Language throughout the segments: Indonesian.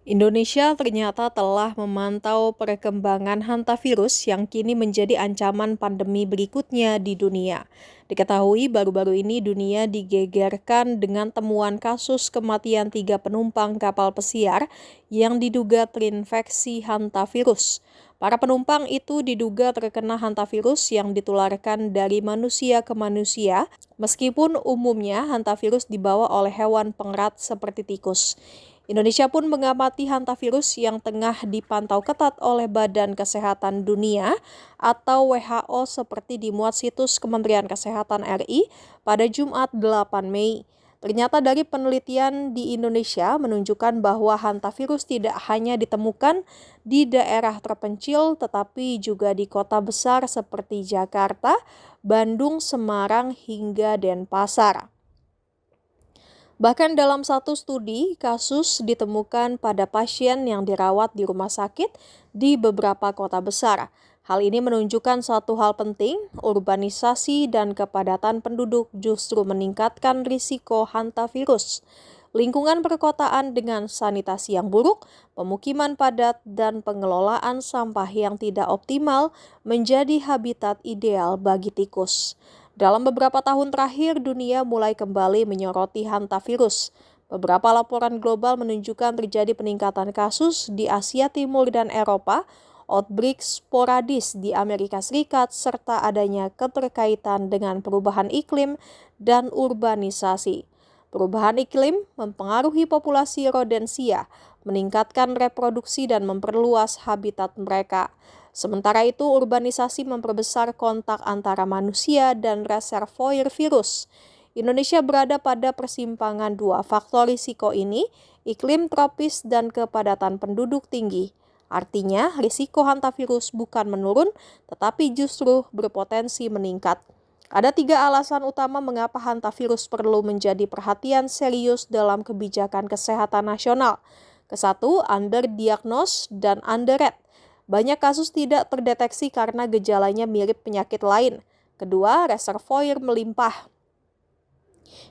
Indonesia ternyata telah memantau perkembangan hantavirus yang kini menjadi ancaman pandemi berikutnya di dunia. Diketahui baru-baru ini dunia digegerkan dengan temuan kasus kematian 3 penumpang kapal pesiar yang diduga terinfeksi hantavirus. Para penumpang itu diduga terkena hantavirus yang ditularkan dari manusia ke manusia, meskipun umumnya hantavirus dibawa oleh hewan pengerat seperti tikus. Indonesia pun mengamati hantavirus yang tengah dipantau ketat oleh Badan Kesehatan Dunia atau WHO seperti dimuat situs Kementerian Kesehatan RI pada Jumat 8 Mei. Ternyata dari penelitian di Indonesia menunjukkan bahwa hantavirus tidak hanya ditemukan di daerah terpencil tetapi juga di kota besar seperti Jakarta, Bandung, Semarang, hingga Denpasar. Bahkan dalam satu studi, kasus ditemukan pada pasien yang dirawat di rumah sakit di beberapa kota besar. Hal ini menunjukkan satu hal penting, urbanisasi dan kepadatan penduduk justru meningkatkan risiko hantavirus. Lingkungan perkotaan dengan sanitasi yang buruk, pemukiman padat, dan pengelolaan sampah yang tidak optimal menjadi habitat ideal bagi tikus. Dalam beberapa tahun terakhir, dunia mulai kembali menyoroti hantavirus. Beberapa laporan global menunjukkan terjadi peningkatan kasus di Asia Timur dan Eropa, outbreak sporadis di Amerika Serikat, serta adanya keterkaitan dengan perubahan iklim dan urbanisasi. Perubahan iklim mempengaruhi populasi rodensia, meningkatkan reproduksi dan memperluas habitat mereka. Sementara itu, urbanisasi memperbesar kontak antara manusia dan reservoir virus. Indonesia berada pada persimpangan dua faktor risiko ini, iklim tropis dan kepadatan penduduk tinggi. Artinya, risiko hantavirus bukan menurun, tetapi justru berpotensi meningkat. Ada 3 alasan utama mengapa hantavirus perlu menjadi perhatian serius dalam kebijakan kesehatan nasional. Kesatu, underdiagnosed dan underrate. Banyak kasus tidak terdeteksi karena gejalanya mirip penyakit lain. Kedua, reservoir melimpah.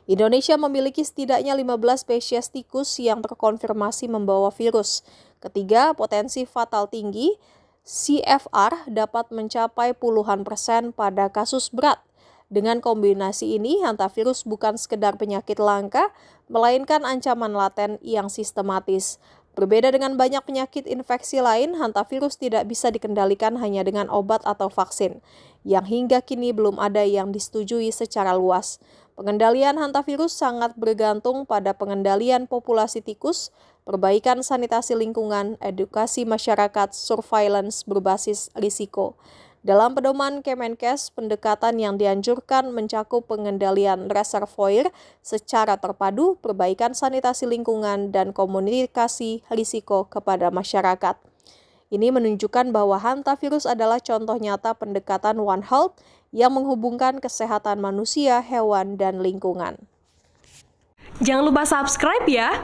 Indonesia memiliki setidaknya 15 spesies tikus yang terkonfirmasi membawa virus. Ketiga, potensi fatal tinggi. CFR dapat mencapai puluhan persen pada kasus berat. Dengan kombinasi ini, hantavirus bukan sekedar penyakit langka, melainkan ancaman laten yang sistematis. Berbeda dengan banyak penyakit infeksi lain, hantavirus tidak bisa dikendalikan hanya dengan obat atau vaksin, yang hingga kini belum ada yang disetujui secara luas. Pengendalian hantavirus sangat bergantung pada pengendalian populasi tikus, perbaikan sanitasi lingkungan, edukasi masyarakat, surveillance berbasis risiko. Dalam pedoman Kemenkes, pendekatan yang dianjurkan mencakup pengendalian reservoir secara terpadu, perbaikan sanitasi lingkungan, dan komunikasi risiko kepada masyarakat. Ini menunjukkan bahwa hantavirus adalah contoh nyata pendekatan One Health yang menghubungkan kesehatan manusia, hewan, dan lingkungan. Jangan lupa subscribe ya!